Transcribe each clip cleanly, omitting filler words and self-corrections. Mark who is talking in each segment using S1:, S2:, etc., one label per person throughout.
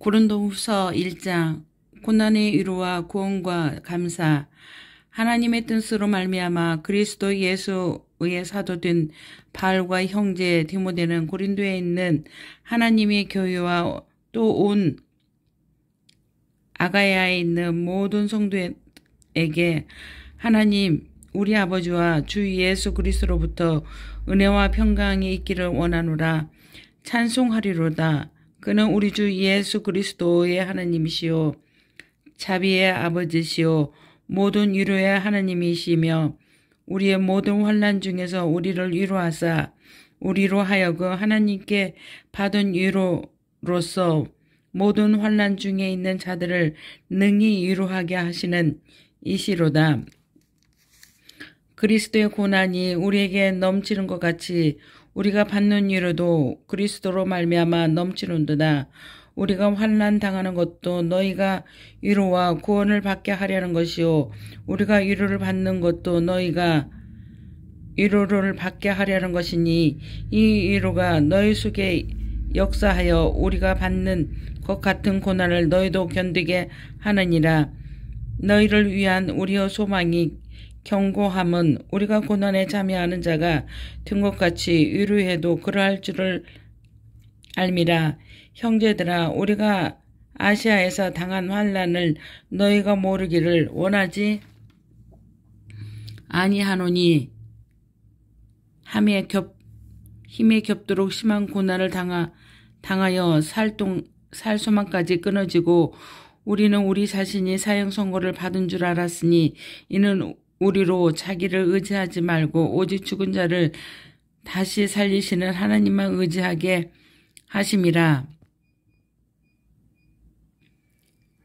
S1: 고린도후서 1장. 고난의 위로와 구원과 감사. 하나님의 뜻으로 말미암아 그리스도 예수의 사도된 바울과 형제 디모데는 고린도에 있는 하나님의 교회와 또 온 아가야에 있는 모든 성도에게 하나님 우리 아버지와 주 예수 그리스도로부터 은혜와 평강이 있기를 원하노라. 찬송하리로다. 그는 우리 주 예수 그리스도의 하나님이시요 자비의 아버지시요 모든 위로의 하나님이시며 우리의 모든 환난 중에서 우리를 위로하사 우리로 하여금 하나님께 받은 위로로서 모든 환난 중에 있는 자들을 능히 위로하게 하시는 이시로다. 그리스도의 고난이 우리에게 넘치는 것 같이 우리가 받는 위로도 그리스도로 말미암아 넘치는도다. 우리가 환난 당하는 것도 너희가 위로와 구원을 받게 하려는 것이요 우리가 위로를 받는 것도 너희가 위로를 받게 하려는 것이니 이 위로가 너희 속에 역사하여 우리가 받는 것 같은 고난을 너희도 견디게 하느니라. 너희를 위한 우리의 소망이 경고함은 우리가 고난에 참여하는 자가 된 것 같이 위로해도 그러할 줄을 알미라. 형제들아, 우리가 아시아에서 당한 환난을 너희가 모르기를 원하지 아니하노니 힘에 겹도록 심한 고난을 당하여 살 소망까지 끊어지고 우리는 우리 자신이 사형 선고를 받은 줄 알았으니 이는 우리로 자기를 의지하지 말고 오직 죽은 자를 다시 살리시는 하나님만 의지하게 하심이라.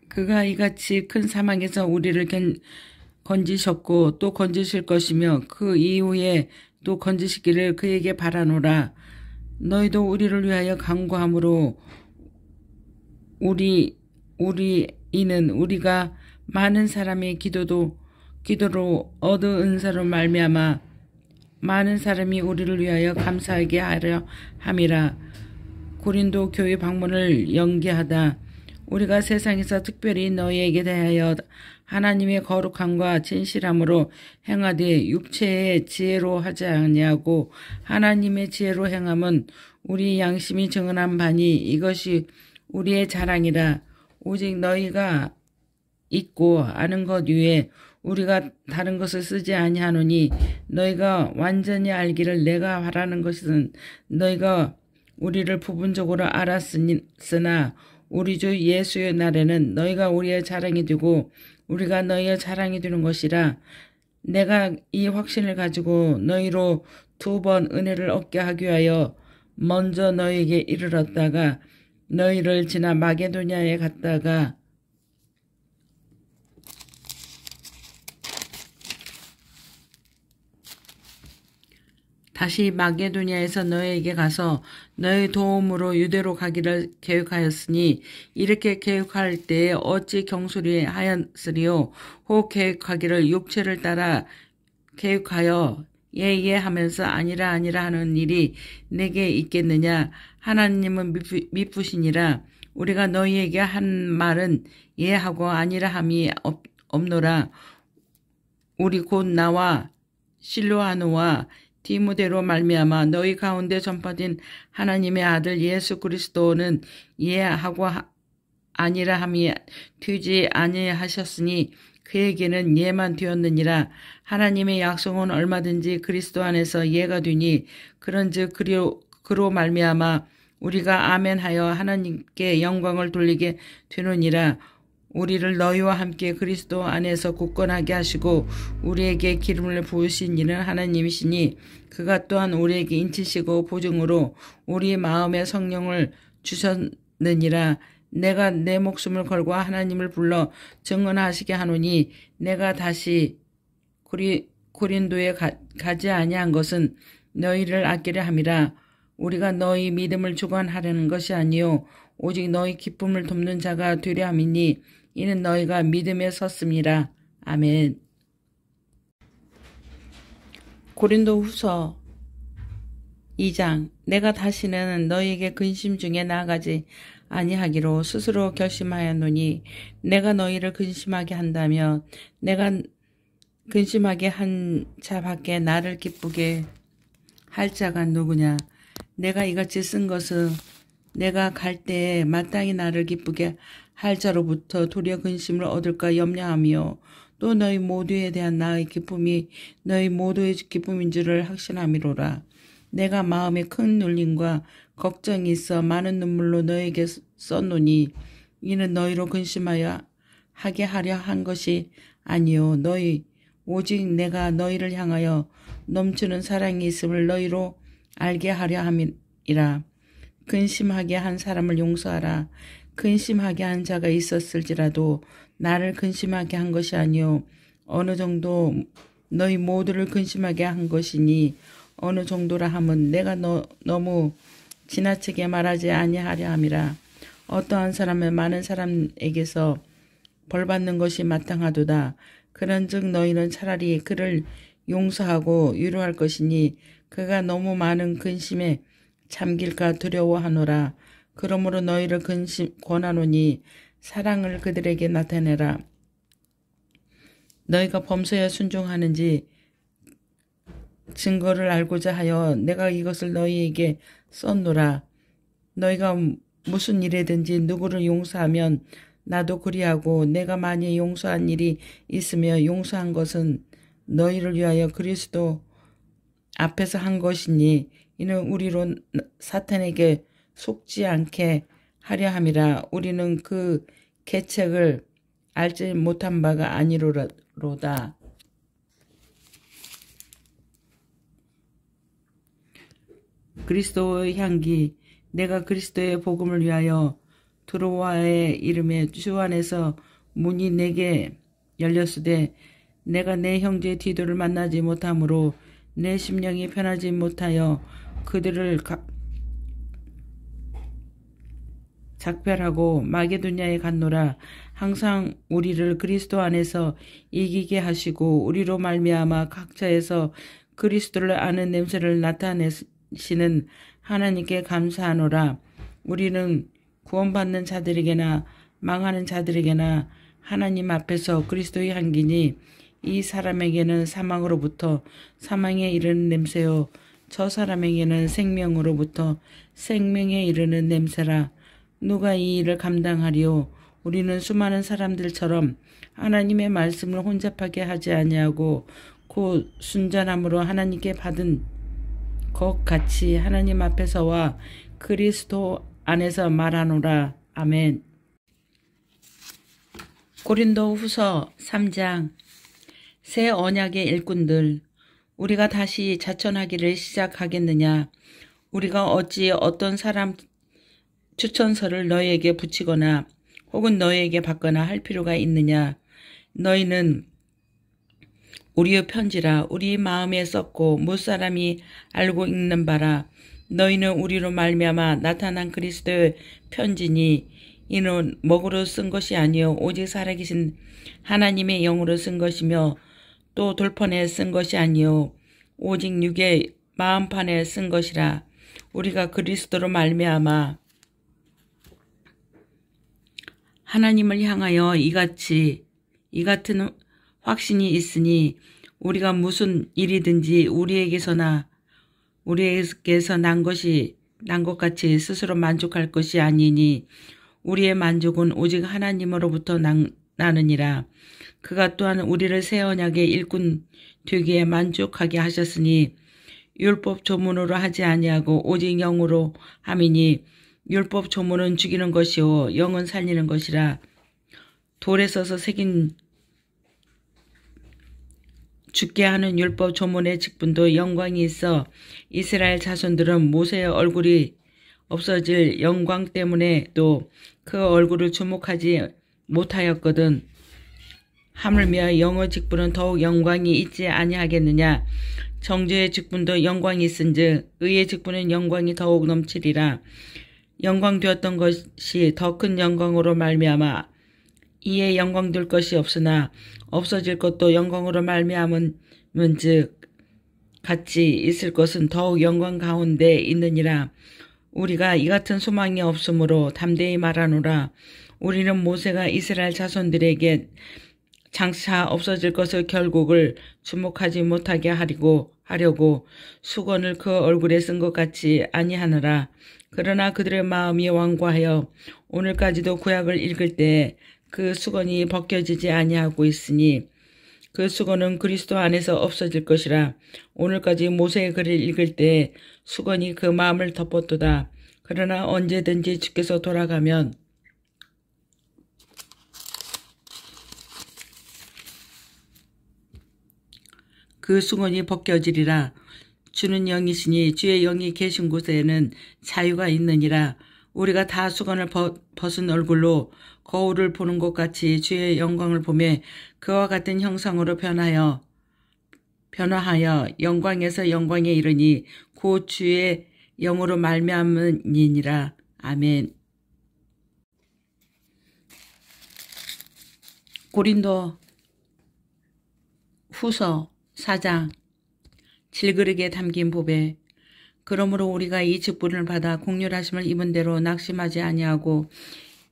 S1: 그가 이같이 큰 사망에서 우리를 건지셨고 또 건지실 것이며 그 이후에 또 건지시기를 그에게 바라노라. 너희도 우리를 위하여 간구함으로 이는 우리가 많은 사람의 기도로 얻은 은사로 말미암아 많은 사람이 우리를 위하여 감사하게 하려 함이라. 고린도 교회 방문을 연기하다. 우리가 세상에서 특별히 너희에게 대하여 하나님의 거룩함과 진실함으로 행하되 육체의 지혜로 하지 아니하고 하나님의 지혜로 행함은 우리 양심이 증언한 바니 이것이 우리의 자랑이라. 오직 너희가 있고 아는 것 위에 우리가 다른 것을 쓰지 아니하노니 너희가 완전히 알기를 내가 바라는 것은 너희가 우리를 부분적으로 알았으나 우리 주 예수의 날에는 너희가 우리의 자랑이 되고 우리가 너희의 자랑이 되는 것이라. 내가 이 확신을 가지고 너희로 2번 은혜를 얻게 하기 위하여 먼저 너희에게 이르렀다가 너희를 지나 마게도냐에 갔다가 다시 마게도냐에서 너희에게 가서 너희 도움으로 유대로 가기를 계획하였으니 이렇게 계획할 때에 어찌 경솔히 하였으리요. 혹 계획하기를 육체를 따라 계획하여 예예 하면서 아니라 하는 일이 내게 있겠느냐. 하나님은 미쁘시니라. 우리가 너희에게 한 말은 예하고 아니라 함이 없노라. 우리 곧 나와 실로아노와 디모데로 말미암아 너희 가운데 전파된 하나님의 아들 예수 그리스도는 예하고 아니라 함이 되지 아니하셨으니 그에게는 예만 되었느니라. 하나님의 약속은 얼마든지 그리스도 안에서 예가 되니 그런즉 그로 말미암아 우리가 아멘하여 하나님께 영광을 돌리게 되느니라. 우리를 너희와 함께 그리스도 안에서 굳건하게 하시고 우리에게 기름을 부으신 이는 하나님이시니 그가 또한 우리에게 인치시고 보증으로 우리 마음에 성령을 주셨느니라. 내가 내 목숨을 걸고 하나님을 불러 증언하시게 하노니 내가 다시 고린도에 가지 아니한 것은 너희를 아끼려 함이라. 우리가 너희 믿음을 주관하려는 것이 아니요 오직 너희 기쁨을 돕는 자가 되려 함이니 이는 너희가 믿음에 섰음이라. 아멘. 고린도후서 2장 내가 다시는 너희에게 근심 중에 나아가지 아니하기로 스스로 결심하였노니 내가 너희를 근심하게 한다면 내가 근심하게 한 자밖에 나를 기쁘게 할 자가 누구냐. 내가 이같이 쓴 것은 내가 갈 때에 마땅히 나를 기쁘게 할 자로부터 도리어 근심을 얻을까 염려하며 또 너희 모두에 대한 나의 기쁨이 너희 모두의 기쁨인 줄을 확신함이로라. 내가 마음에 큰 눌림과 걱정이 있어 많은 눈물로 너에게 썼노니 이는 너희로 근심하여 하게 하려 한 것이 아니요 너희 오직 내가 너희를 향하여 넘치는 사랑이 있음을 너희로 알게 하려 함이라. 근심하게 한 사람을 용서하라. 근심하게 한 자가 있었을지라도 나를 근심하게 한 것이 아니요 어느 정도 너희 모두를 근심하게 한 것이니 어느 정도라 함은 내가 너무 지나치게 말하지 아니하려 함이라. 어떠한 사람은 많은 사람에게서 벌받는 것이 마땅하도다. 그런즉 너희는 차라리 그를 용서하고 위로할 것이니 그가 너무 많은 근심에 잠길까 두려워하노라. 그러므로 너희를 권하노니 사랑을 그들에게 나타내라. 너희가 범사에 순종하는지 증거를 알고자 하여 내가 이것을 너희에게 썼노라. 너희가 무슨 일이든지 누구를 용서하면 나도 그리하고 내가 많이 용서한 일이 있으며 용서한 것은 너희를 위하여 그리스도 앞에서 한 것이니 이는 우리로 사탄에게 속지 않게 하려 함이라. 우리는 그 계책을 알지 못한 바가 아니로다. 그리스도의 향기 내가 그리스도의 복음을 위하여 드로아의 이름에 주 안에서 문이 내게 열렸으되 내가 내 형제 디도를 만나지 못하므로 내 심령이 편하지 못하여 그들을 작별하고 마게도냐에 갔노라. 항상 우리를 그리스도 안에서 이기게 하시고 우리로 말미암아 각처에서 그리스도를 아는 냄새를 나타내시는 하나님께 감사하노라. 우리는 구원받는 자들에게나 망하는 자들에게나 하나님 앞에서 그리스도의 향기니 이 사람에게는 사망으로부터 사망에 이르는 냄새요 저 사람에게는 생명으로부터 생명에 이르는 냄새라. 누가 이 일을 감당하리요? 우리는 수많은 사람들처럼 하나님의 말씀을 혼잡하게 하지 아니하고 곧 순전함으로 하나님께 받은 것 같이 하나님 앞에서와 그리스도 안에서 말하노라. 아멘. 고린도 후서 3장 새 언약의 일꾼들 우리가 다시 자천하기를 시작하겠느냐. 우리가 어찌 어떤 사람 추천서를 너희에게 붙이거나 혹은 너희에게 받거나 할 필요가 있느냐. 너희는 우리의 편지라 우리 마음에 썼고 무사람이 알고 읽는 바라. 너희는 우리로 말미암아 나타난 그리스도의 편지니 이는 먹으로 쓴 것이 아니요 오직 살아계신 하나님의 영으로 쓴 것이며 또 돌판에 쓴 것이 아니요 오직 육의 마음판에 쓴 것이라. 우리가 그리스도로 말미암아 하나님을 향하여 이 같은 확신이 있으니 우리가 무슨 일이든지 우리에게서 난 것 같이 스스로 만족할 것이 아니니 우리의 만족은 오직 하나님으로부터 나느니라. 그가 또한 우리를 새 언약의 일꾼 되기에 만족하게 하셨으니 율법 조문으로 하지 아니하고 오직 영으로 함이니 율법 조문은 죽이는 것이요 영은 살리는 것이라. 돌에 써서 새긴 죽게 하는 율법 조문의 직분도 영광이 있어 이스라엘 자손들은 모세의 얼굴이 없어질 영광 때문에도 그 얼굴을 주목하지 못하였거든. 하물며 영의 직분은 더욱 영광이 있지 아니하겠느냐. 정죄의 직분도 영광이 있은즉 의의 직분은 영광이 더욱 넘치리라. 영광 되었던 것이 더 큰 영광으로 말미암아 이에 영광 될 것이 없으나 없어질 것도 영광으로 말미암은즉 같이 있을 것은 더욱 영광 가운데 있느니라. 우리가 이 같은 소망이 없으므로 담대히 말하노라. 우리는 모세가 이스라엘 자손들에게 장차 없어질 것을 결국을 주목하지 못하게 하려고 수건을 그 얼굴에 쓴 것 같이 아니하느라. 그러나 그들의 마음이 완고하여 오늘까지도 구약을 읽을 때 그 수건이 벗겨지지 아니하고 있으니 그 수건은 그리스도 안에서 없어질 것이라. 오늘까지 모세의 글을 읽을 때 수건이 그 마음을 덮었도다. 그러나 언제든지 주께서 돌아가면 그 수건이 벗겨지리라. 주는 영이시니 주의 영이 계신 곳에는 자유가 있느니라. 우리가 다 수건을 벗은 얼굴로 거울을 보는 것 같이 주의 영광을 보며 그와 같은 형상으로 변화하여 영광에서 영광에 이르니 곧 주의 영으로 말미암으니라. 아멘. 고린도 후서 4장. 질그릇에 담긴 보배. 그러므로 우리가 이 직분을 받아 공률하심을 입은 대로 낙심하지 아니하고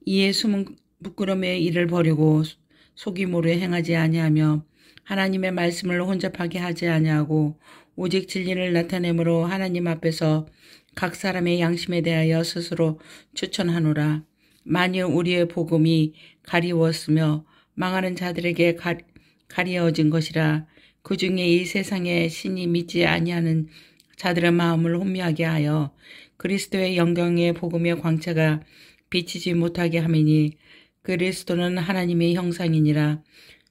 S1: 이에 숨은 부끄러움의 일을 버리고 속임으로 행하지 아니하며 하나님의 말씀을 혼잡하게 하지 아니하고 오직 진리를 나타내므로 하나님 앞에서 각 사람의 양심에 대하여 스스로 추천하노라. 만일 우리의 복음이 가리웠으며 망하는 자들에게 가리워진 것이라. 그 중에 이 세상에 신이 믿지 아니하는 자들의 마음을 혼미하게 하여 그리스도의 영광의 복음의 광채가 비치지 못하게 함이니 그리스도는 하나님의 형상이니라.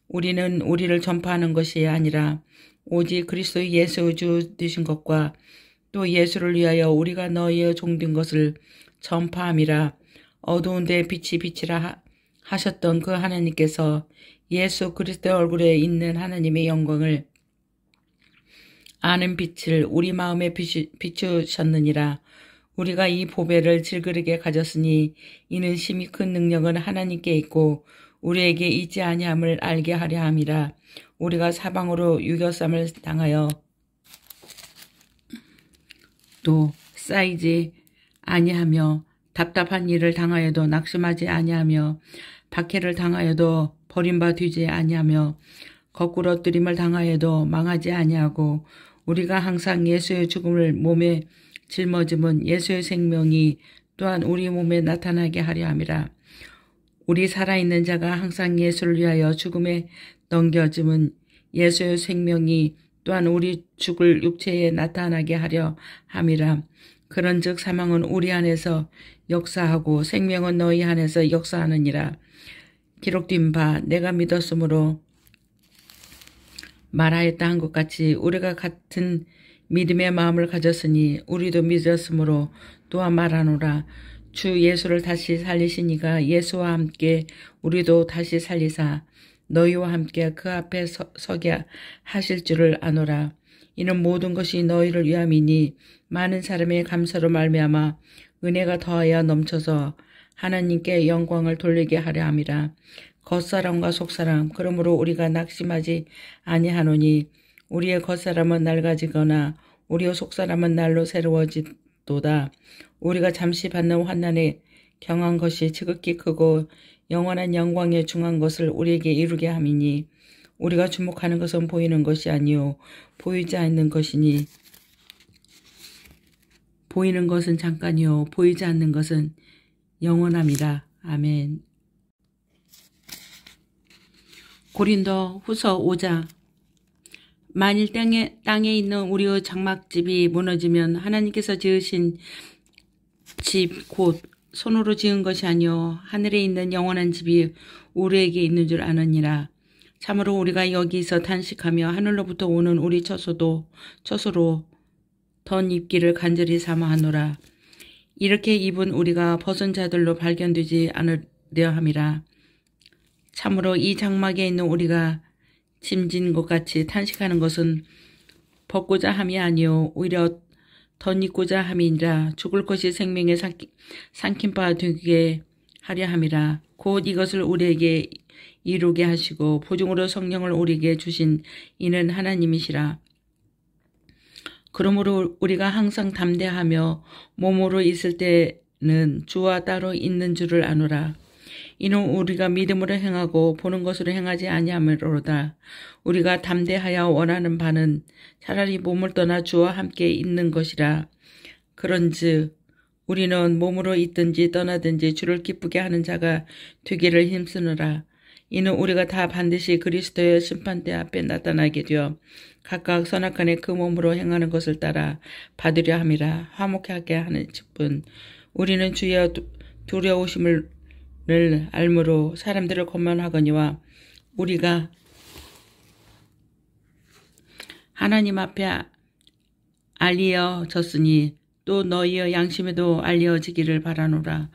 S1: 우리는 우리를 전파하는 것이 아니라 오직 그리스도 예수 주 되신 것과 또 예수를 위하여 우리가 너희의 종된 것을 전파함이라. 어두운 데 빛이 비치라 하셨던 그 하나님께서 예수 그리스도의 얼굴에 있는 하나님의 영광을 아는 빛을 우리 마음에 비추셨느니라. 우리가 이 보배를 질그릇에 가졌으니 이는 심히 큰 능력은 하나님께 있고 우리에게 있지 아니함을 알게 하려 함이라. 우리가 사방으로 유교쌈을 당하여 또 쌓이지 아니하며 답답한 일을 당하여도 낙심하지 아니하며 박해를 당하여도 버림받지 아니하며 거꾸로 엎드림을 당하여도 망하지 아니하고 우리가 항상 예수의 죽음을 몸에 짊어짐은 예수의 생명이 또한 우리 몸에 나타나게 하려 함이라. 우리 살아있는 자가 항상 예수를 위하여 죽음에 넘겨짐은 예수의 생명이 또한 우리 죽을 육체에 나타나게 하려 함이라. 그런즉 사망은 우리 안에서 역사하고 생명은 너희 안에서 역사하느니라. 기록된 바 내가 믿었으므로 말하였다 한 것 같이 우리가 같은 믿음의 마음을 가졌으니 우리도 믿었으므로 또한 말하노라. 주 예수를 다시 살리시니가 예수와 함께 우리도 다시 살리사 너희와 함께 그 앞에 서게 하실 줄을 아노라. 이는 모든 것이 너희를 위함이니 많은 사람의 감사로 말미암아 은혜가 더하여 넘쳐서 하나님께 영광을 돌리게 하려 함이라. 겉사람과 속사람 그러므로 우리가 낙심하지 아니하노니 우리의 겉사람은 낡아지거나 우리의 속사람은 날로 새로워지도다. 우리가 잠시 받는 환난에 경한 것이 지극히 크고 영원한 영광에 중한 것을 우리에게 이루게 함이니 우리가 주목하는 것은 보이는 것이 아니요 보이지 않는 것이니 보이는 것은 잠깐이요 보이지 않는 것은 영원함이라. 아멘. 고린도 후서 5장. 만일 땅에 있는 우리의 장막집이 무너지면 하나님께서 지으신 집 곧 손으로 지은 것이 아니요 하늘에 있는 영원한 집이 우리에게 있는 줄 아느니라. 참으로 우리가 여기서 탄식하며 하늘로부터 오는 우리 처소로 덧 입기를 간절히 사모하노라. 이렇게 입은 우리가 벗은 자들로 발견되지 않으려 함이라. 참으로 이 장막에 있는 우리가 짐진 것 같이 탄식하는 것은 벗고자 함이 아니요 오히려 덧입고자 함이니라. 죽을 것이 생명에 삼킨 바 되게 하려 함이라. 곧 이것을 우리에게 이루게 하시고 보증으로 성령을 우리에게 주신 이는 하나님이시라. 그러므로 우리가 항상 담대하며 몸으로 있을 때는 주와 따로 있는 줄을 아노라. 이는 우리가 믿음으로 행하고 보는 것으로 행하지 아니함이로다. 우리가 담대하여 원하는 바는 차라리 몸을 떠나 주와 함께 있는 것이라. 그런즉 우리는 몸으로 있든지 떠나든지 주를 기쁘게 하는 자가 되기를 힘쓰느라. 이는 우리가 다 반드시 그리스도의 심판대 앞에 나타나게 되어 각각 선악간에 그 몸으로 행하는 것을 따라 받으려 함이라. 화목하게 하는 직분 우리는 주의 두려우심을 알므로 사람들을 권면하거니와 우리가 하나님 앞에 알리어졌으니 또 너희의 양심에도 알려지기를 바라노라.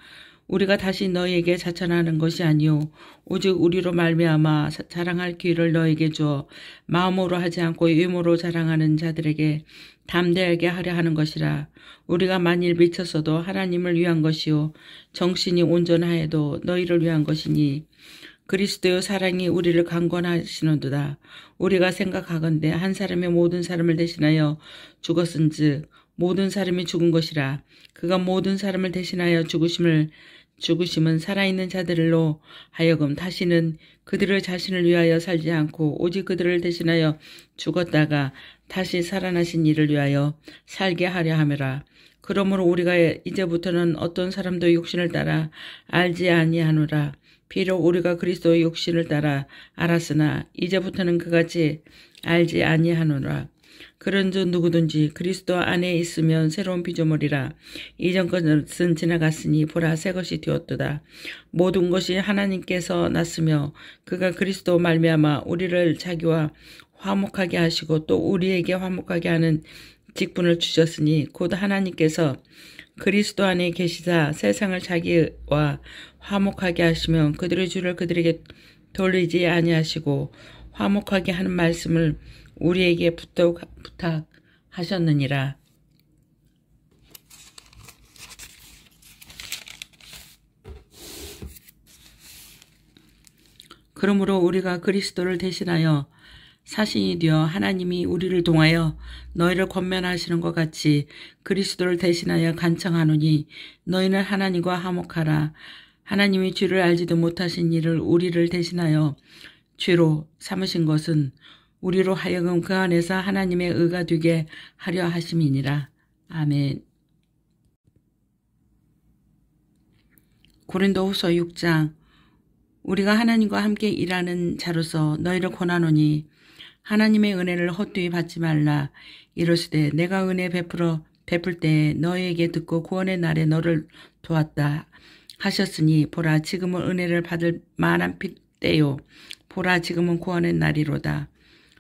S1: 우리가 다시 너희에게 자천하는 것이 아니요 오직 우리로 말미암아 자랑할 기회를 너희에게 주어 마음으로 하지 않고 의무로 자랑하는 자들에게 담대하게 하려 하는 것이라. 우리가 만일 미쳤어도 하나님을 위한 것이요 정신이 온전하여도 너희를 위한 것이니 그리스도의 사랑이 우리를 강권하시는도다. 우리가 생각하건대 한 사람이 모든 사람을 대신하여 죽었은즉 모든 사람이 죽은 것이라. 그가 모든 사람을 대신하여 죽으심은 살아있는 자들로 하여금 다시는 그들의 자신을 위하여 살지 않고 오직 그들을 대신하여 죽었다가 다시 살아나신 이를 위하여 살게 하려 함이라. 그러므로 우리가 이제부터는 어떤 사람도 육신을 따라 알지 아니하노라. 비록 우리가 그리스도의 육신을 따라 알았으나 이제부터는 그같이 알지 아니하노라. 그런즉 누구든지 그리스도 안에 있으면 새로운 피조물이라. 이전 것은 지나갔으니 보라 새 것이 되었도다. 모든 것이 하나님께서 났으며 그가 그리스도 말미암아 우리를 자기와 화목하게 하시고 또 우리에게 화목하게 하는 직분을 주셨으니 곧 하나님께서 그리스도 안에 계시사 세상을 자기와 화목하게 하시면 그들의 주를 그들에게 돌리지 아니하시고 화목하게 하는 말씀을 우리에게 부탁하셨느니라. 그러므로 우리가 그리스도를 대신하여 사신이 되어 하나님이 우리를 통하여 너희를 권면하시는 것 같이 그리스도를 대신하여 간청하노니 너희는 하나님과 화목하라. 하나님이 죄를 알지도 못하신 이를 우리를 대신하여 죄로 삼으신 것은 우리로 하여금 그 안에서 하나님의 의가 되게 하려 하심이니라. 아멘. 고린도후서 6장 우리가 하나님과 함께 일하는 자로서 너희를 권하노니 하나님의 은혜를 헛되이 받지 말라. 이르시되 내가 은혜 베풀 때에 너희에게 듣고 구원의 날에 너를 도왔다 하셨으니 보라 지금은 은혜를 받을 만한 때요 보라 지금은 구원의 날이로다.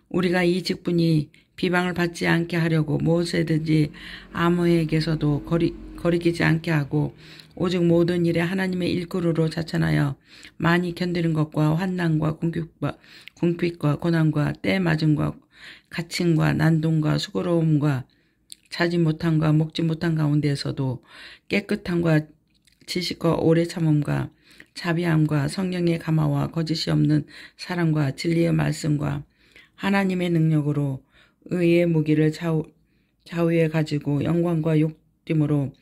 S1: 우리가 이 직분이 비방을 받지 않게 하려고 무엇이든지 아무에게서도 거리끼지 않게 하고 오직 모든 일에 하나님의 일꾼으로 자천하여 많이 견디는 것과 환난과 궁핍과 고난과 때 맞음과 갇힘과 난동과 수고로움과 자지 못함과 먹지 못한 가운데에서도 깨끗함과 지식과 오래 참음과 자비함과 성령의 감화와 거짓이 없는 사랑과 진리의 말씀과 하나님의 능력으로 의의 무기를 좌우에 가지고 영광과 욕됨으로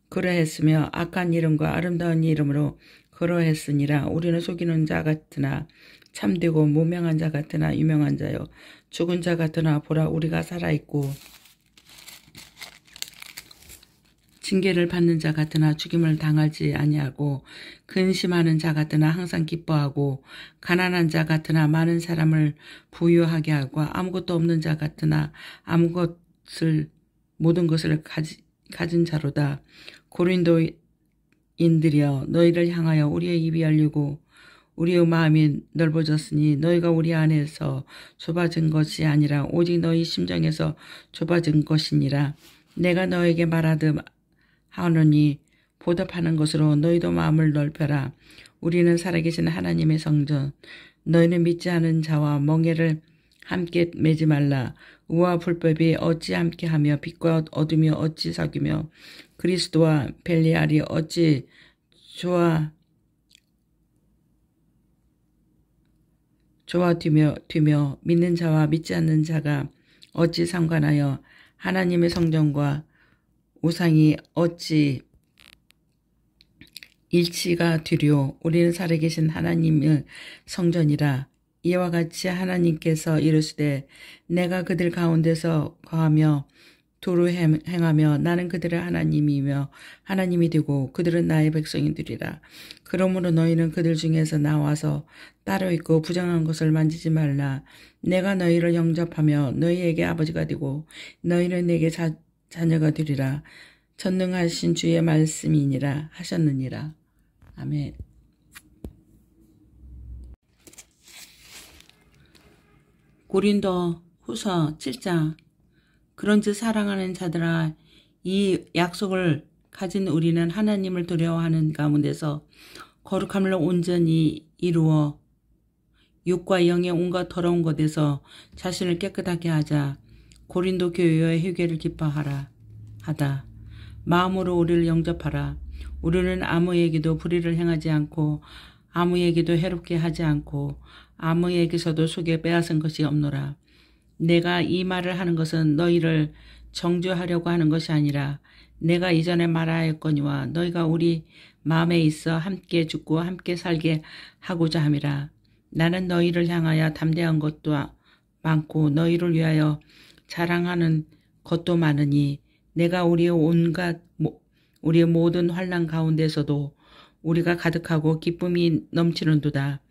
S1: 그러했으며 악한 이름과 아름다운 이름으로 그러했으니라. 우리는 속이는 자 같으나 참되고 무명한 자 같으나 유명한 자요 죽은 자 같으나 보라 우리가 살아있고 징계를 받는 자 같으나 죽임을 당하지 아니하고 근심하는 자 같으나 항상 기뻐하고 가난한 자 같으나 많은 사람을 부유하게 하고 아무것도 없는 자 같으나 모든 것을 가진 자로다. 고린도인들이여 너희를 향하여 우리의 입이 열리고 우리의 마음이 넓어졌으니 너희가 우리 안에서 좁아진 것이 아니라 오직 너희 심정에서 좁아진 것이니라. 내가 너에게 말하듯 하노니 보답하는 것으로 너희도 마음을 넓혀라. 우리는 살아계신 하나님의 성전. 너희는 믿지 않은 자와 멍에를 함께 매지 말라. 의와 불법이 어찌 함께하며 빛과 어둠이 어찌 사귀며 그리스도와 벨리알이 어찌 조화되며 믿는 자와 믿지 않는 자가 어찌 상관하여 하나님의 성전과 우상이 어찌 일치가 되려? 우리는 살아계신 하나님의 성전이라. 이와 같이 하나님께서 이르시되 내가 그들 가운데서 거하며 두루 행하며 나는 그들의 하나님이며 하나님이 되고 그들은 나의 백성이 되리라. 그러므로 너희는 그들 중에서 나와서 따로 있고 부정한 것을 만지지 말라. 내가 너희를 영접하며 너희에게 아버지가 되고 너희는 내게 자녀가 되리라. 전능하신 주의 말씀이니라 하셨느니라. 아멘. 고린도 후서 7장. 그런즉 사랑하는 자들아, 이 약속을 가진 우리는 하나님을 두려워하는 가운데서 거룩함을 온전히 이루어 육과 영의 온갖 더러운 것에서 자신을 깨끗하게 하자. 고린도 교회의 회개를 기뻐하라 하다. 마음으로 우리를 영접하라. 우리는 아무에게도 불의를 행하지 않고 아무에게도 해롭게 하지 않고 아무에게서도 속에 빼앗은 것이 없노라. 내가 이 말을 하는 것은 너희를 정죄하려고 하는 것이 아니라 내가 이전에 말하였거니와 너희가 우리 마음에 있어 함께 죽고 함께 살게 하고자 함이라. 나는 너희를 향하여 담대한 것도 많고 너희를 위하여 자랑하는 것도 많으니 내가 우리의 모든 환난 가운데서도 우리가 가득하고 기쁨이 넘치는도다.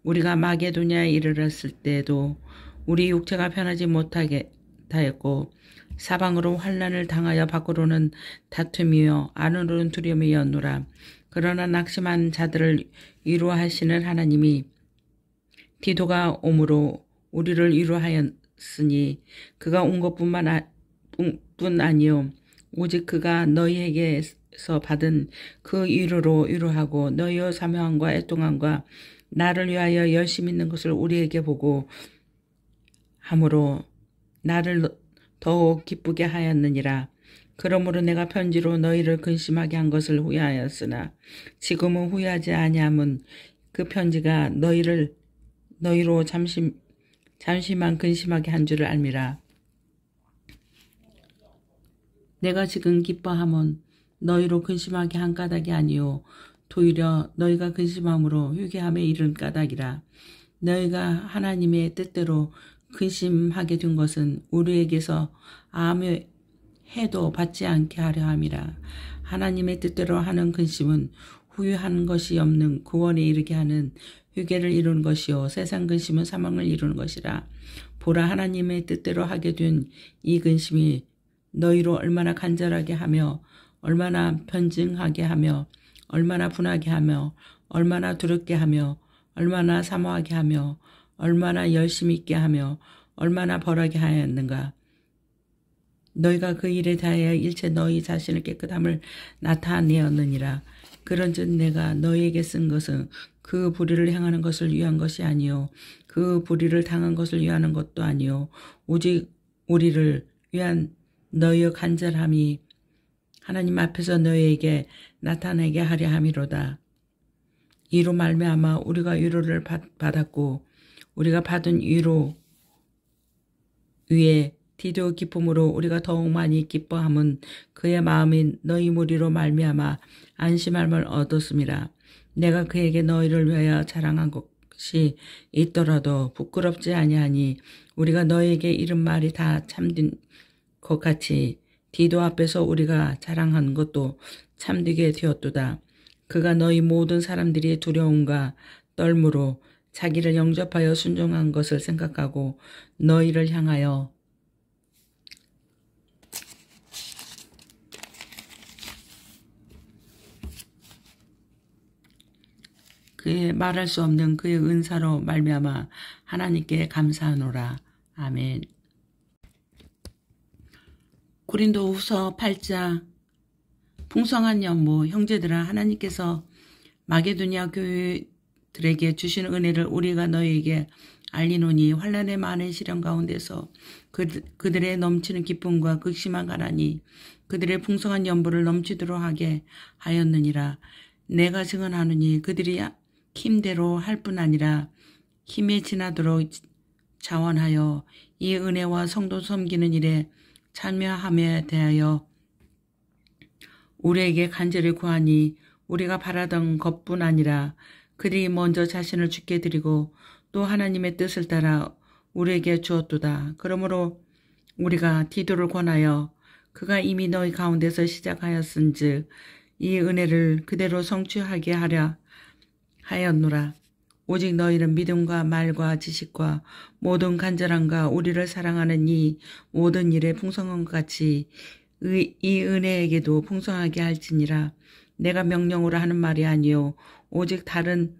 S1: 우리가 마게도냐에 이르렀을 때도 우리 육체가 편하지 못하게 하였고 사방으로 환난을 당하여 밖으로는 다툼이요 안으로는 두려움이었노라. 그러나 낙심한 자들을 위로하시는 하나님이 디도가 오므로 우리를 위로하였으니 그가 온 것뿐 아니요 오직 그가 너희에게서 받은 그 위로로 위로하고 너희의 사명함과 애통함과 나를 위하여 열심히 있는 것을 우리에게 보고 함으로 나를 더욱 기쁘게 하였느니라. 그러므로 내가 편지로 너희를 근심하게 한 것을 후회하였으나 지금은 후회하지 아니함은 그 편지가 너희로 잠시만 근심하게 한 줄을 알미라. 내가 지금 기뻐함은 너희로 근심하게 한 까닭이 아니요 도리어 너희가 근심함으로 회개함에 이른 까닭이라. 너희가 하나님의 뜻대로 근심하게 된 것은 우리에게서 아무 해도 받지 않게 하려 함이라. 하나님의 뜻대로 하는 근심은 후회하는 것이 없는 구원에 이르게 하는 회개를 이루는 것이요 세상 근심은 사망을 이루는 것이라. 보라, 하나님의 뜻대로 하게 된 이 근심이 너희로 얼마나 간절하게 하며 얼마나 변증하게 하며 얼마나 분하게 하며 얼마나 두렵게 하며 얼마나 사모하게 하며 얼마나 열심히 있게 하며 얼마나 벌하게 하였는가. 너희가 그 일에 대하여 일체 너희 자신의 깨끗함을 나타내었느니라. 그런즉 내가 너희에게 쓴 것은 그 불의를 행하는 것을 위한 것이 아니요 그 불의를 당한 것을 위하는 것도 아니요 오직 우리를 위한 너희의 간절함이 하나님 앞에서 너희에게 나타내게 하려 함이로다. 이로 말미암아 우리가 위로를 받았고 우리가 받은 위로 위에 디도 기쁨으로 우리가 더욱 많이 기뻐함은 그의 마음이 너희 무리로 말미암아 안심함을 얻었음이라. 내가 그에게 너희를 위하여 자랑한 것이 있더라도 부끄럽지 아니하니 우리가 너희에게 이른 말이 다 참된 것 같이 디도 앞에서 우리가 자랑한 것도 참되게 되었도다. 그가 너희 모든 사람들이 두려움과 떨므로 자기를 영접하여 순종한 것을 생각하고 너희를 향하여 그의 말할 수 없는 그의 은사로 말미암아 하나님께 감사하노라. 아멘. 고린도 후서 8장. 풍성한 연모 형제들아, 하나님께서 마게도냐 교회들에게 주신 은혜를 우리가 너희에게 알리노니 환난의 많은 시련 가운데서 그들의 넘치는 기쁨과 극심한 가난이 그들의 풍성한 연보를 넘치도록 하게 하였느니라. 내가 증언하노니 그들이 힘대로 할 뿐 아니라 힘에 지나도록 자원하여 이 은혜와 성도 섬기는 일에 참여함에 대하여 우리에게 간절히 구하니 우리가 바라던 것뿐 아니라 그들이 먼저 자신을 주께 드리고 또 하나님의 뜻을 따라 우리에게 주었도다. 그러므로 우리가 디도를 권하여 그가 이미 너희 가운데서 시작하였은즉 이 은혜를 그대로 성취하게 하려 하였노라. 오직 너희는 믿음과 말과 지식과 모든 간절함과 우리를 사랑하는 이 모든 일에 풍성함과 같이 이 은혜에게도 풍성하게 할지니라. 내가 명령으로 하는 말이 아니요 오직 다른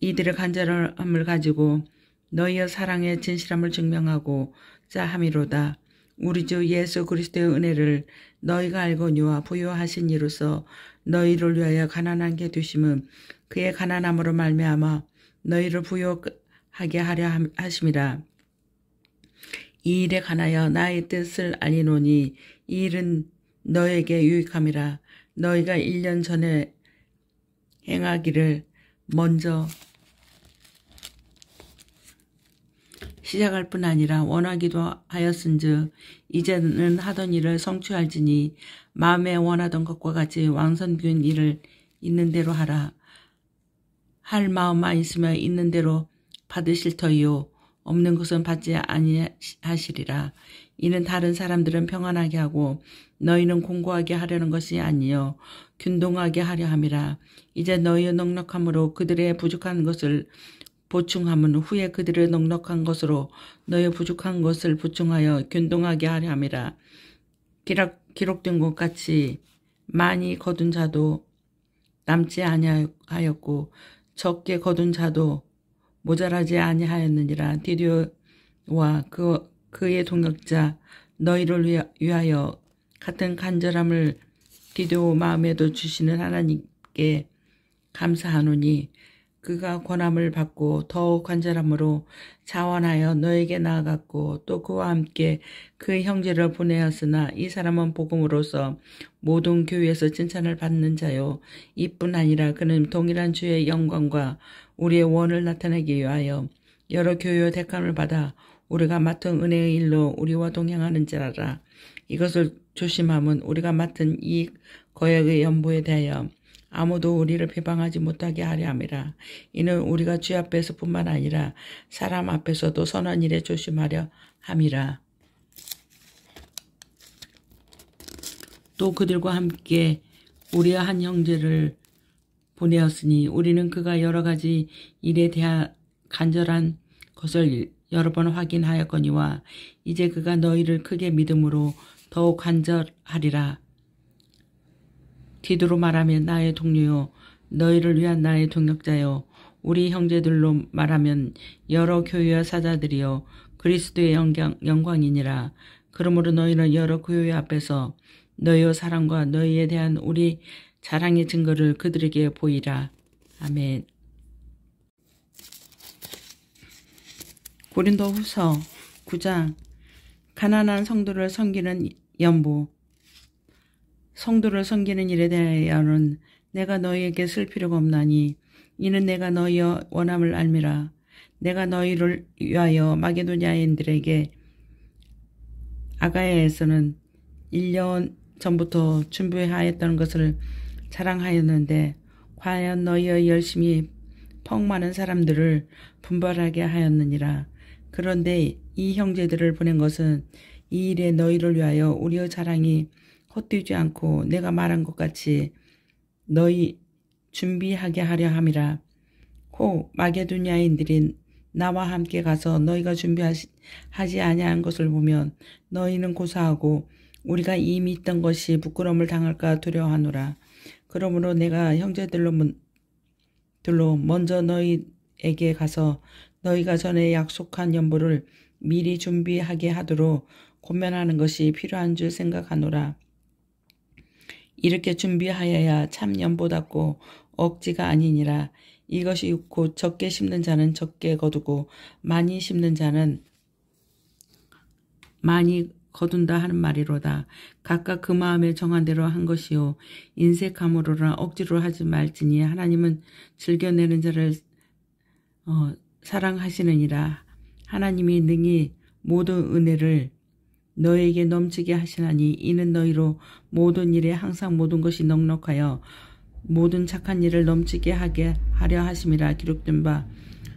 S1: 이들의 간절함을 가지고 너희의 사랑의 진실함을 증명하고자 함이로다. 우리 주 예수 그리스도의 은혜를 너희가 알거니와 부요하신 이로써 너희를 위하여 가난하게 두심은 그의 가난함으로 말미암아 너희를 부요하게 하려 하심이라. 이 일에 관하여 나의 뜻을 알리노니 이 일은 너에게 유익함이라. 너희가 1년 전에 행하기를 먼저 시작할 뿐 아니라 원하기도 하였은즉 이제는 하던 일을 성취할지니 마음에 원하던 것과 같이 왕성된 일을 있는 대로 하라. 할 마음만 있으면 있는 대로 받으실 터이요 없는 것은 받지 아니하시리라. 이는 다른 사람들은 평안하게 하고 너희는 공고하게 하려는 것이 아니요 균동하게 하려 함이라. 이제 너희의 넉넉함으로 그들의 부족한 것을 보충함은 후에 그들의 넉넉한 것으로 너희의 부족한 것을 보충하여 균동하게 하려 함이라. 기록된 것 같이 많이 거둔 자도 남지 아니하였고 적게 거둔 자도 모자라지 아니하였느니라. 디도와 그의 동역자 너희를 위하여 같은 간절함을 디도 마음에도 주시는 하나님께 감사하노니 그가 권함을 받고 더욱 간절함으로 자원하여 너에게 나아갔고 또 그와 함께 그 형제를 보내었으나 이 사람은 복음으로서 모든 교회에서 칭찬을 받는 자요 이뿐 아니라 그는 동일한 주의 영광과 우리의 원을 나타내기 위하여 여러 교회의 택함을 받아 우리가 맡은 은혜의 일로 우리와 동행하는 자라. 이것을 조심함은 우리가 맡은 이 거역의 연보에 대하여 아무도 우리를 비방하지 못하게 하려 함이라. 이는 우리가 주 앞에서 뿐만 아니라 사람 앞에서도 선한 일에 조심하려 함이라. 또 그들과 함께 우리의 한 형제를 보내었으니 우리는 그가 여러 가지 일에 대한 간절한 것을 여러 번 확인하였거니와 이제 그가 너희를 크게 믿음으로 더욱 간절하리라. 디도로 말하면 나의 동료요 너희를 위한 나의 동역자요 우리 형제들로 말하면 여러 교회의 사자들이요 그리스도의 영광이니라. 그러므로 너희는 여러 교회 앞에서 너희의 사랑과 너희에 대한 우리 자랑의 증거를 그들에게 보이라. 아멘. 고린도후서 9장 가난한 성도를 섬기는 연보. 성도를 섬기는 일에 대하여는 내가 너희에게 쓸 필요가 없나니 이는 내가 너희의 원함을 알미라. 내가 너희를 위하여 마게도냐인들에게 아가야에서는 1년 전부터 준비하였던 것을 자랑하였는데 과연 너희의 열심히 펑 많은 사람들을 분발하게 하였느니라. 그런데 이 형제들을 보낸 것은 이 일에 너희를 위하여 우리의 자랑이 헛되지 않고 내가 말한 것 같이 너희 준비하게 하려 함이라. 혹 마게도냐인들이 나와 함께 가서 너희가 준비하지 아니한 것을 보면 너희는 고사하고 우리가 이미 있던 것이 부끄러움을 당할까 두려워하노라. 그러므로 내가 형제들로 먼저 너희에게 가서 너희가 전에 약속한 연보를 미리 준비하게 하도록 권면하는 것이 필요한 줄 생각하노라. 이렇게 준비하여야 참 연보답고 억지가 아니니라. 이것이 곧 적게 심는 자는 적게 거두고 많이 심는 자는 많이 거둔다 하는 말이로다. 각각 그 마음에 정한 대로 한 것이요 인색함으로나 억지로 하지 말지니 하나님은 즐겨내는 자를 사랑하시느니라. 하나님이 능히 모든 은혜를 너희에게 넘치게 하시나니 이는 너희로 모든 일에 항상 모든 것이 넉넉하여 모든 착한 일을 넘치게 하게 하려 하심이라 기록된 바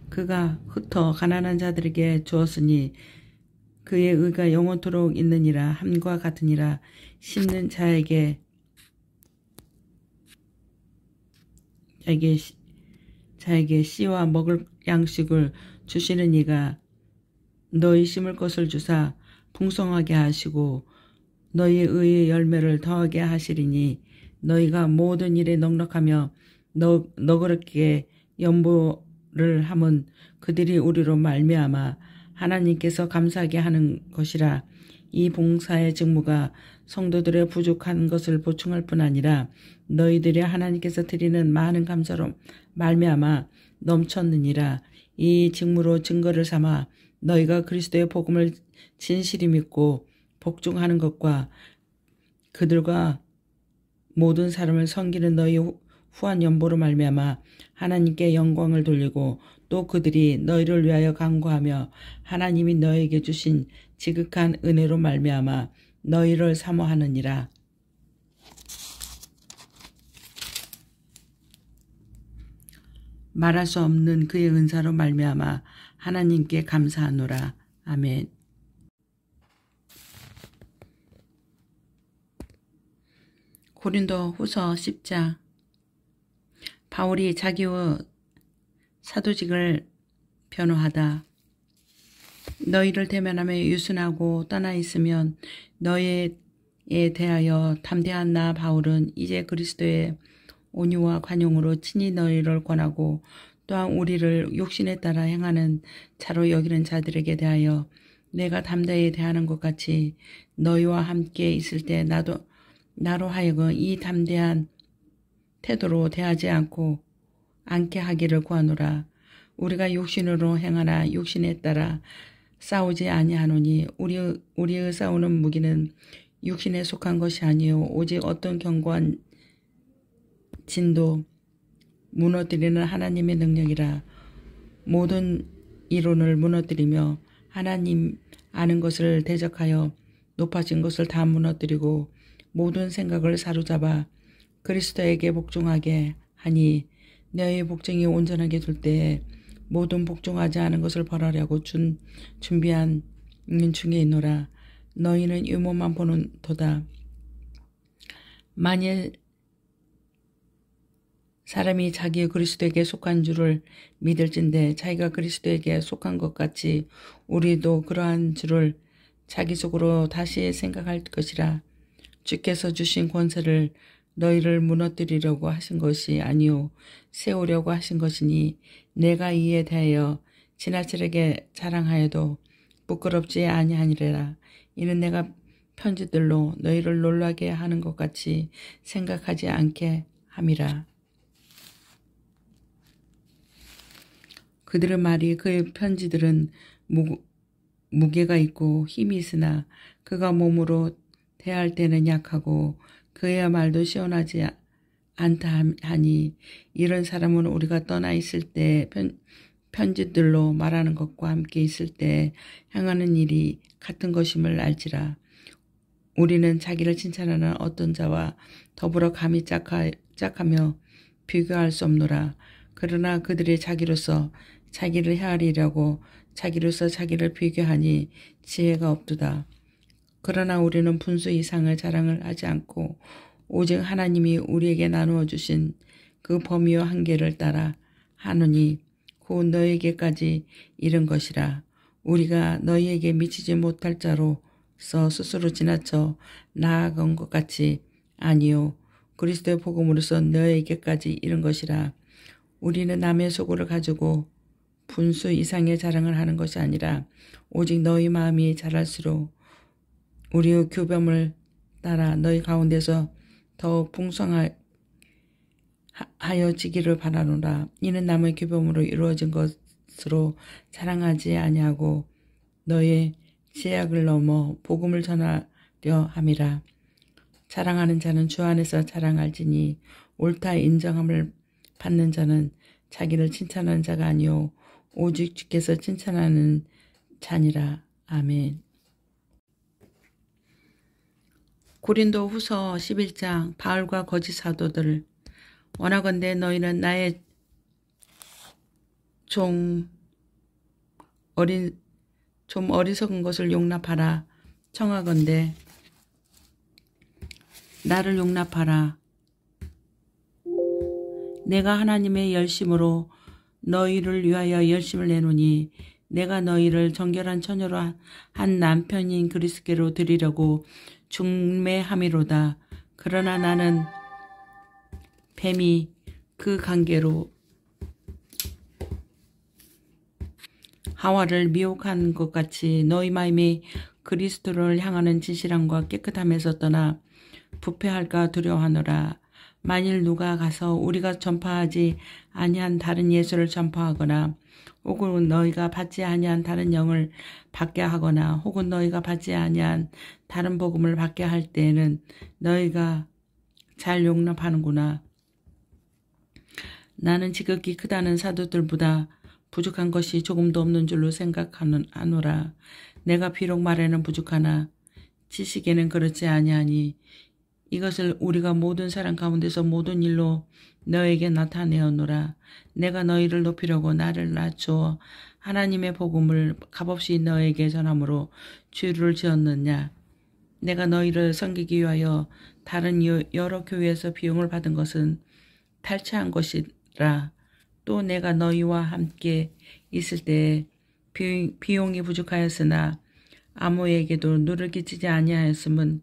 S1: 그가 흩어 가난한 자들에게 주었으니 그의 의가 영원토록 있느니라. 함과 같으니라. 심는 자에게 씨와 먹을 양식을 주시는 이가 너희 심을 것을 주사 풍성하게 하시고 너희의 의의 열매를 더하게 하시리니 너희가 모든 일에 넉넉하며 너그럽게 연보를 함은 그들이 우리로 말미암아 하나님께서 감사하게 하는 것이라. 이 봉사의 직무가 성도들의 부족한 것을 보충할 뿐 아니라 너희들이 하나님께서 드리는 많은 감사로 말미암아 넘쳤느니라. 이 직무로 증거를 삼아 너희가 그리스도의 복음을 진실히 믿고 복종하는 것과 그들과 모든 사람을 섬기는 너희 후한 연보로 말미암아 하나님께 영광을 돌리고 또 그들이 너희를 위하여 간구하며 하나님이 너희에게 주신 지극한 은혜로 말미암아 너희를 사모하느니라. 말할 수 없는 그의 은사로 말미암아 하나님께 감사하노라. 아멘. 고린도 후서 10장. 바울이 자기의 사도직을 변호하다. 너희를 대면하며 유순하고 떠나 있으면 너희에 대하여 담대한 나 바울은 이제 그리스도의 온유와 관용으로 친히 너희를 권하고 또한 우리를 욕심에 따라 행하는 자로 여기는 자들에게 대하여 내가 담대히 대하는 것 같이 너희와 함께 있을 때 나로 하여금 이 담대한 태도로 대하지 않게 하기를 구하노라. 우리가 육신으로 행하나 육신에 따라 싸우지 아니하노니 우리의 싸우는 무기는 육신에 속한 것이 아니요 오직 어떤 견고한 진도 무너뜨리는 하나님의 능력이라. 모든 이론을 무너뜨리며 하나님 아는 것을 대적하여 높아진 것을 다 무너뜨리고 모든 생각을 사로잡아 그리스도에게 복종하게 하니 너희의 복종이 온전하게 될 때에 모든 복종하지 않은 것을 벌하려고 준비한 중에 있노라. 너희는 유모만 보는 도다. 만일 사람이 자기 그리스도에게 속한 줄을 믿을진대 자기가 그리스도에게 속한 것 같이 우리도 그러한 줄을 자기 속으로 다시 생각할 것이라. 주께서 주신 권세를 너희를 무너뜨리려고 하신 것이 아니요 세우려고 하신 것이니 내가 이에 대하여 지나치게 자랑하여도 부끄럽지 아니하니라. 이는 내가 편지들로 너희를 놀라게 하는 것 같이 생각하지 않게 함이라. 그들의 말이 그의 편지들은 무게가 있고 힘이 있으나 그가 몸으로 대할 때는 약하고 그의 말도 시원하지 않다 하니 이런 사람은 우리가 떠나 있을 때 편지들로 말하는 것과 함께 있을 때 행하는 일이 같은 것임을 알지라. 우리는 자기를 칭찬하는 어떤 자와 더불어 감히 짝하며 비교할 수 없노라. 그러나 그들이 자기로서 자기를 헤아리려고 자기로서 자기를 비교하니 지혜가 없도다. 그러나 우리는 분수 이상의 자랑을 하지 않고 오직 하나님이 우리에게 나누어 주신 그 범위와 한계를 따라 하노니 곧 너희에게까지 이른 것이라. 우리가 너희에게 미치지 못할 자로서 스스로 지나쳐 나아간 것 같이 아니요 그리스도의 복음으로서 너희에게까지 이른 것이라. 우리는 남의 소굴을 가지고 분수 이상의 자랑을 하는 것이 아니라 오직 너희 마음이 자랄수록 우리의 교범을 따라 너희 가운데서 더욱 풍성하여지기를 바라노라. 이는 남의 교범으로 이루어진 것으로 자랑하지 아니하고 너의 제약을 넘어 복음을 전하려 함이라. 자랑하는 자는 주 안에서 자랑할지니 옳다 인정함을 받는 자는 자기를 칭찬하는 자가 아니요 오직 주께서 칭찬하는 자니라. 아멘. 고린도 후서 11장. 바울과 거짓 사도들. 원하건대 너희는 나의 좀 어리석은 것을 용납하라. 청하건대 나를 용납하라. 내가 하나님의 열심으로 너희를 위하여 열심을 내노니 내가 너희를 정결한 처녀로 한 남편인 그리스도께로 드리려고 중매함이로다. 그러나 나는 뱀이 그 관계로 하와를 미혹한 것 같이 너희 마음이 그리스도를 향하는 진실함과 깨끗함에서 떠나 부패할까 두려워하노라. 만일 누가 가서 우리가 전파하지 아니한 다른 예수를 전파하거나 혹은 너희가 받지 아니한 다른 영을 받게 하거나 혹은 너희가 받지 아니한 다른 복음을 받게 할 때에는 너희가 잘 용납하는구나. 나는 지극히 크다는 사도들보다 부족한 것이 조금도 없는 줄로 생각하노라. 내가 비록 말에는 부족하나 지식에는 그렇지 아니하니 이것을 우리가 모든 사람 가운데서 모든 일로 너에게 나타내었노라. 내가 너희를 높이려고 나를 낮추어 하나님의 복음을 값없이 너에게 전함으로 죄를 지었느냐. 내가 너희를 섬기기 위하여 다른 여러 교회에서 비용을 받은 것은 탈취한 것이라. 또 내가 너희와 함께 있을 때 비용이 부족하였으나 아무에게도 누를 끼치지 아니하였음은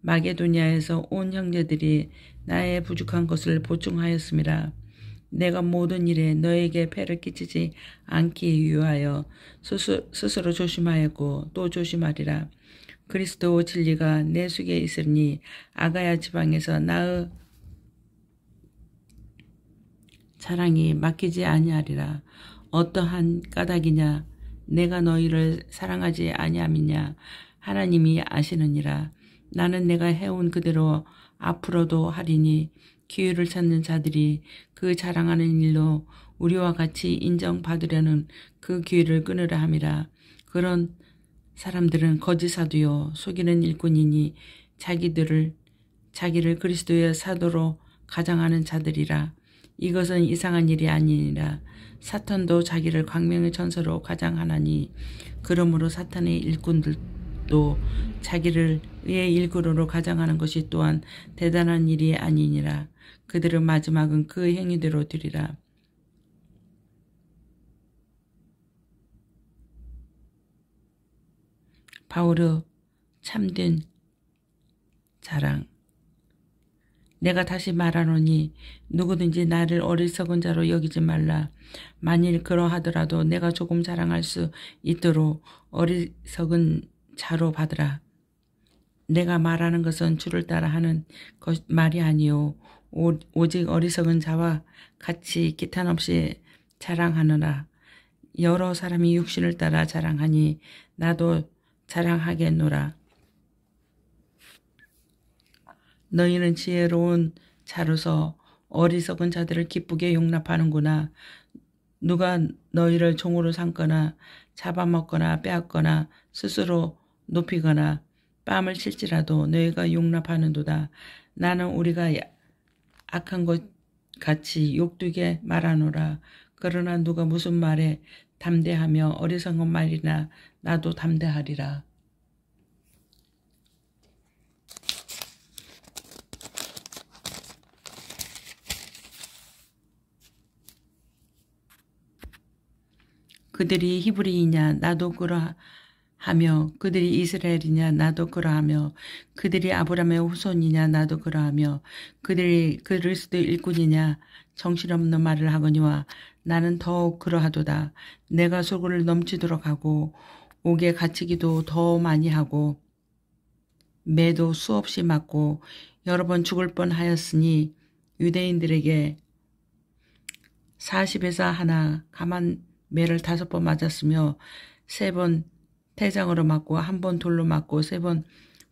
S1: 마게도냐에서 온 형제들이 나의 부족한 것을 보충하였음이라. 내가 모든 일에 너에게 폐를 끼치지 않기 위하여 스스로 조심하였고 또 조심하리라. 그리스도 진리가 내 속에 있으니 아가야 지방에서 나의 자랑이 맡기지 아니하리라. 어떠한 까닭이냐 내가 너희를 사랑하지 아니함이냐 하나님이 아시느니라. 나는 내가 해온 그대로 앞으로도 하리니 기회를 찾는 자들이 그 자랑하는 일로 우리와 같이 인정받으려는 그 기회를 끊으라 함이라. 그런 사람들은 거짓 사도요 속이는 일꾼이니 자기를 그리스도의 사도로 가장하는 자들이라. 이것은 이상한 일이 아니니라. 사탄도 자기를 광명의 천사로 가장하나니 그러므로 사탄의 일꾼들도 자기를 의의 일꾼으로 가장하는 것이 또한 대단한 일이 아니니라. 그들은 마지막은 그 행위대로 되리라. 바울의 참된 자랑. 내가 다시 말하노니 누구든지 나를 어리석은 자로 여기지 말라. 만일 그러하더라도 내가 조금 자랑할 수 있도록 어리석은 자로 받으라. 내가 말하는 것은 주를 따라 하는 말이 아니요 오직 어리석은 자와 같이 기탄 없이 자랑하느라. 여러 사람이 육신을 따라 자랑하니 나도 자랑하겠노라. 너희는 지혜로운 자로서 어리석은 자들을 기쁘게 용납하는구나. 누가 너희를 종으로 삼거나 잡아먹거나 빼앗거나 스스로 높이거나 뺨을 칠지라도 너희가 용납하는도다. 나는 우리가 악한 것 같이 욕되게 말하노라. 그러나 누가 무슨 말에 담대하며 어리석은 말이나 나도 담대하리라. 그들이 히브리이냐 나도 그러하며 그들이 이스라엘이냐 나도 그러하며 그들이 아브라함의 후손이냐 나도 그러하며 그들이 그리스도 일꾼이냐 정신없는 말을 하거니와 나는 더욱 그러하도다. 내가 소굴을 넘치도록 하고 옥에 갇히기도 더 많이 하고 매도 수없이 맞고 여러 번 죽을 뻔하였으니 유대인들에게 40에서 하나 가만 매를 5번 맞았으며 3번 태장으로 맞고 1번 돌로 맞고 3번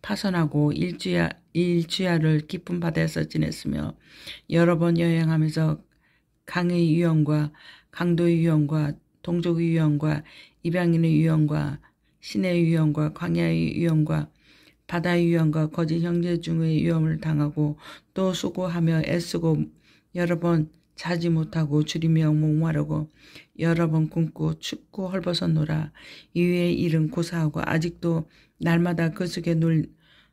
S1: 파선하고 일주야를 깊은 바다에서 지냈으며 여러 번 여행하면서 강의 유형과 강도의 유형과 동족의 유형과 입양인의 유형과 신의 유형과 광야의 유형과 바다의 위험과 거짓 형제 중의 위험을 당하고 또 수고하며 애쓰고 여러 번 자지 못하고 줄이며 목마르고 여러 번 굶고 춥고 헐벗었노라. 이후의 일은 고사하고 아직도 날마다 그 속에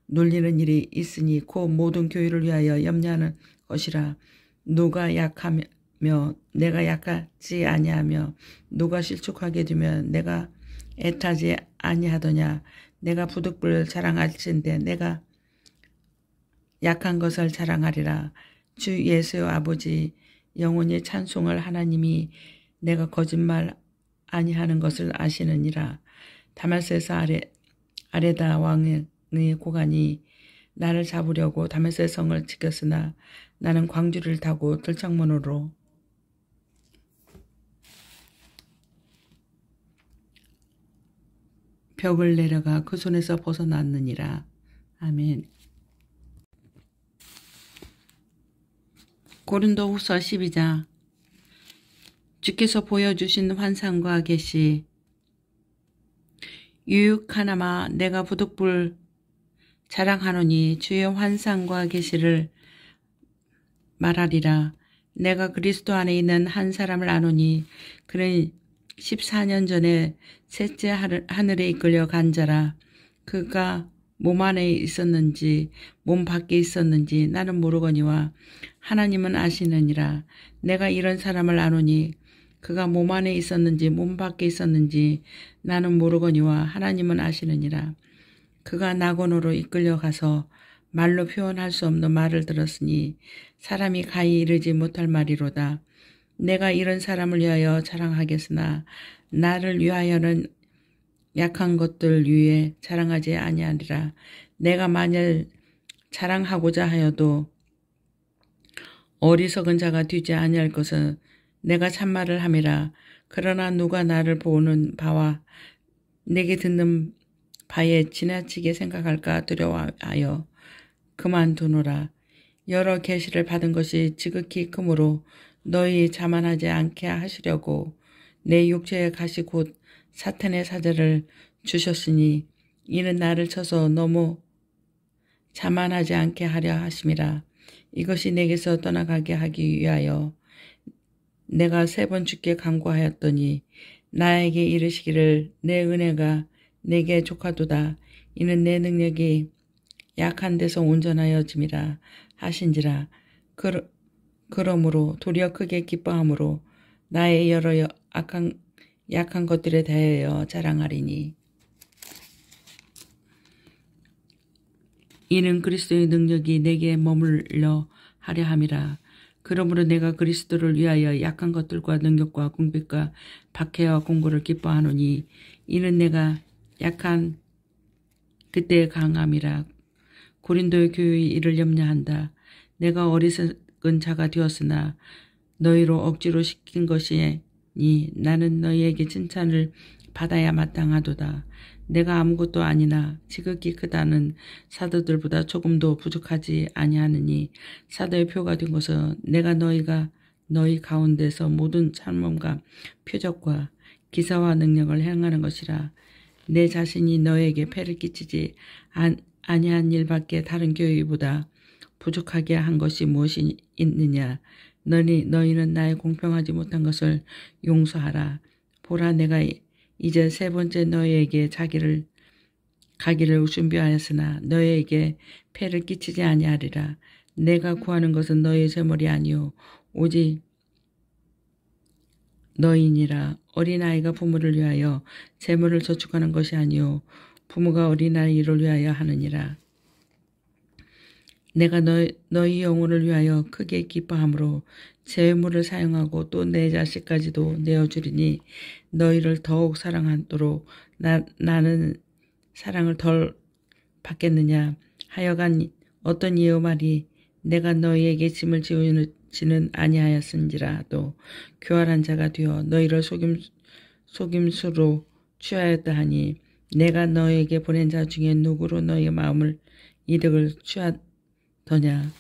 S1: 놀리는 일이 있으니 곧 모든 교회를 위하여 염려하는 것이라. 누가 약하며 내가 약하지 아니하며 누가 실족하게 되면 내가 애타지 아니하더냐. 내가 부득불 자랑할진대 내가 약한 것을 자랑하리라. 주 예수 아버지 영원히 찬송할 하나님이 내가 거짓말 아니하는 것을 아시느니라. 다메섹에서 아레다 왕의 고관이 나를 잡으려고 다메섹 성을 지켰으나 나는 광주를 타고 들창문으로 벽을 내려가 그 손에서 벗어났느니라. 아멘. 고린도후서 12장. 주께서 보여주신 환상과 계시. 유익하나마 내가 부득불 자랑하노니 주의 환상과 계시를 말하리라. 내가 그리스도 안에 있는 한 사람을 아노니 그는 14년 전에 셋째 하늘에 이끌려 간 자라. 그가 몸 안에 있었는지 몸 밖에 있었는지 나는 모르거니와 하나님은 아시느니라. 내가 이런 사람을 아노니 그가 몸 안에 있었는지 몸 밖에 있었는지 나는 모르거니와 하나님은 아시느니라. 그가 낙원으로 이끌려가서 말로 표현할 수 없는 말을 들었으니 사람이 가히 이르지 못할 말이로다. 내가 이런 사람을 위하여 자랑하겠으나 나를 위하여는 약한 것들 위에 자랑하지 아니하리라. 내가 만일 자랑하고자 하여도 어리석은 자가 되지 아니할 것은 내가 참말을 함이라. 그러나 누가 나를 보는 바와 내게 듣는 바에 지나치게 생각할까 두려워하여 그만두노라. 여러 계시를 받은 것이 지극히 크므로 너희 자만하지 않게 하시려고 내 육체의 가시 곧 사탄의 사자를 주셨으니 이는 나를 쳐서 너무 자만하지 않게 하려 하심이라. 이것이 내게서 떠나가게 하기 위하여 내가 3번 주께 간구하였더니 나에게 이르시기를 내 은혜가 내게 족하도다. 이는 내 능력이 약한 데서 온전하여짐이라 하신지라. 그러므로 도리어 크게 기뻐함으로 나의 여러 약한 것들에 대하여 자랑하리니 이는 그리스도의 능력이 내게 머물러 하려 함이라. 그러므로 내가 그리스도를 위하여 약한 것들과 능력과 궁핍과 박해와 공고를 기뻐하노니 이는 내가 약한 그때의 강함이라. 고린도의 교회의 일을 염려한다. 내가 어리석은 자가 되었으나 너희로 억지로 시킨 것이니 나는 너희에게 칭찬을 받아야 마땅하도다. 내가 아무것도 아니나 지극히 크다는 사도들보다 조금도 부족하지 아니하느니 사도의 표가 된 것은 내가 너희 가운데서 모든 참음과 표적과 기사와 능력을 행하는 것이라. 내 자신이 너에게 폐를 끼치지 아니한 일밖에 다른 교회보다 부족하게 한 것이 무엇이 있느냐. 너희는 나의 공평하지 못한 것을 용서하라. 보라, 내가 이제 3번째 너희에게 가기를 준비하였으나 너희에게 폐를 끼치지 아니하리라. 내가 구하는 것은 너희의 재물이 아니요 오직 너희니라. 어린아이가 부모를 위하여 재물을 저축하는 것이 아니요 부모가 어린아이를 위하여 하느니라. 내가 너희 영혼을 위하여 크게 기뻐함으로 재물을 사용하고 또 내 자식까지도 내어주리니 너희를 더욱 사랑하도록 나는 사랑을 덜 받겠느냐. 하여간 어떤 예의 말이 내가 너희에게 짐을 지우지는 아니하였은지라도 교활한 자가 되어 너희를 속임수로 취하였다 하니 내가 너희에게 보낸 자 중에 누구로 너희의 마음을 이득을 취하더냐.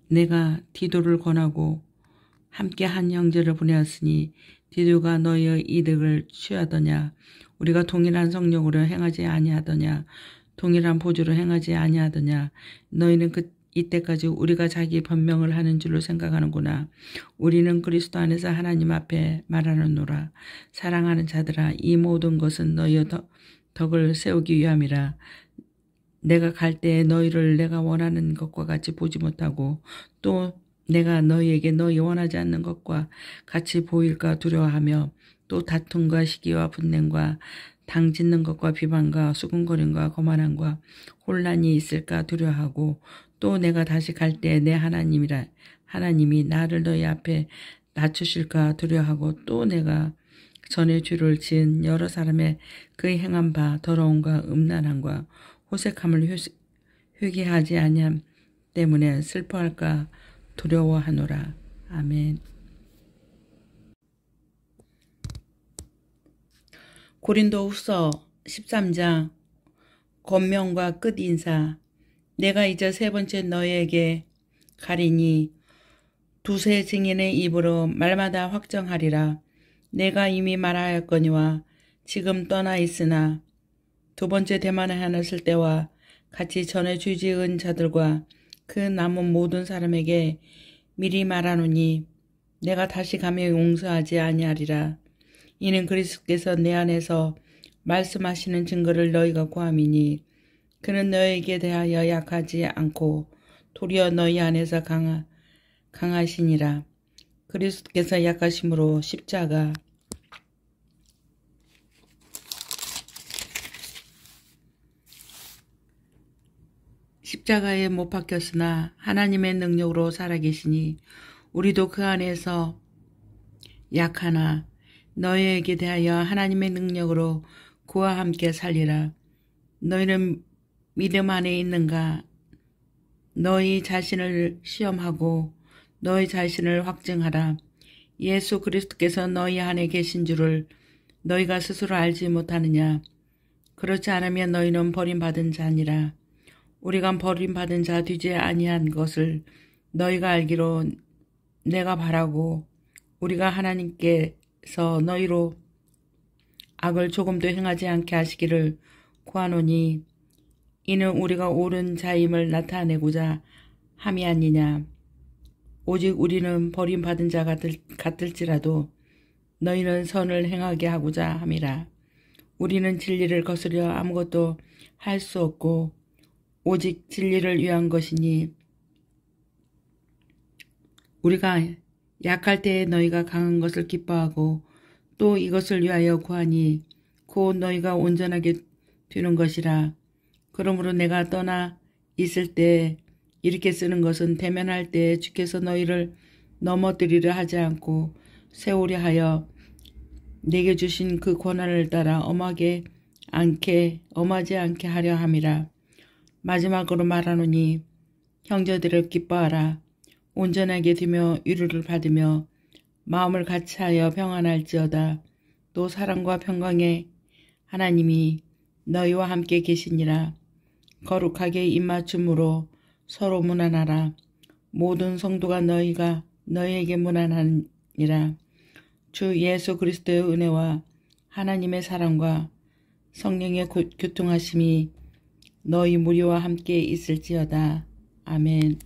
S1: 내가 디도를 권하고 함께 한 형제를 보내었으니 디두가 너희의 이득을 취하더냐. 우리가 동일한 성령으로 행하지 아니하더냐. 동일한 보조로 행하지 아니하더냐. 너희는 이때까지 우리가 자기 변명을 하는 줄로 생각하는구나. 우리는 그리스도 안에서 하나님 앞에 말하노라. 사랑하는 자들아, 이 모든 것은 너희의 덕을 세우기 위함이라. 내가 갈 때에 너희를 내가 원하는 것과 같이 보지 못하고 또 내가 너희에게 너희 원하지 않는 것과 같이 보일까 두려워하며 또 다툼과 시기와 분냄과 당짓는 것과 비방과 수군거림과 거만함과 혼란이 있을까 두려워하고 또 내가 다시 갈 때 내 하나님이 나를 너희 앞에 낮추실까 두려워하고 또 내가 전에 죄를 지은 여러 사람의 그 행한 바 더러움과 음란함과 호색함을 회개하지 아니함 때문에 슬퍼할까 두려워하노라. 아멘. 고린도후서 13장 권면과 끝인사. 내가 이제 세 번째 너희에게 가리니 두세 증인의 입으로 말마다 확정하리라. 내가 이미 말하였거니와 지금 떠나 있으나 두 번째 대만을 하였을 때와 같이 전에 죄 지은 자들과 그 남은 모든 사람에게 미리 말하노니 내가 다시 가며 용서하지 아니하리라. 이는 그리스도께서 내 안에서 말씀하시는 증거를 너희가 구함이니 그는 너희에게 대하여 약하지 않고 도리어 너희 안에서 강하시니라. 그리스도께서 약하심으로 십자가에 못 박혔으나 하나님의 능력으로 살아계시니 우리도 그 안에서 약하나 너희에게 대하여 하나님의 능력으로 그와 함께 살리라. 너희는 믿음 안에 있는가? 너희 자신을 시험하고 너희 자신을 확증하라. 예수 그리스도께서 너희 안에 계신 줄을 너희가 스스로 알지 못하느냐? 그렇지 않으면 너희는 버림받은 자니라. 우리가 버림받은 자 되지 아니한 것을 너희가 알기로 내가 바라고 우리가 하나님께서 너희로 악을 조금도 행하지 않게 하시기를 구하노니 이는 우리가 옳은 자임을 나타내고자 함이 아니냐. 오직 우리는 버림받은 자 같을지라도 너희는 선을 행하게 하고자 함이라. 우리는 진리를 거스려 아무것도 할 수 없고 오직 진리를 위한 것이니 우리가 약할 때에 너희가 강한 것을 기뻐하고 또 이것을 위하여 구하니 곧 너희가 온전하게 되는 것이라. 그러므로 내가 떠나 있을 때 이렇게 쓰는 것은 대면할 때 주께서 너희를 넘어뜨리려 하지 않고 세우려 하여 내게 주신 그 권한을 따라 엄하지 않게 하려 함이라. 마지막으로 말하노니 형제들을 기뻐하라. 온전하게 되며 위로를 받으며 마음을 같이하여 평안할지어다. 또 사랑과 평강의 하나님이 너희와 함께 계시니라. 거룩하게 입맞춤으로 서로 문안하라. 모든 성도가 너희에게 문안하니라. 주 예수 그리스도의 은혜와 하나님의 사랑과 성령의 교통하심이 너희 무리와 함께 있을지어다. 아멘.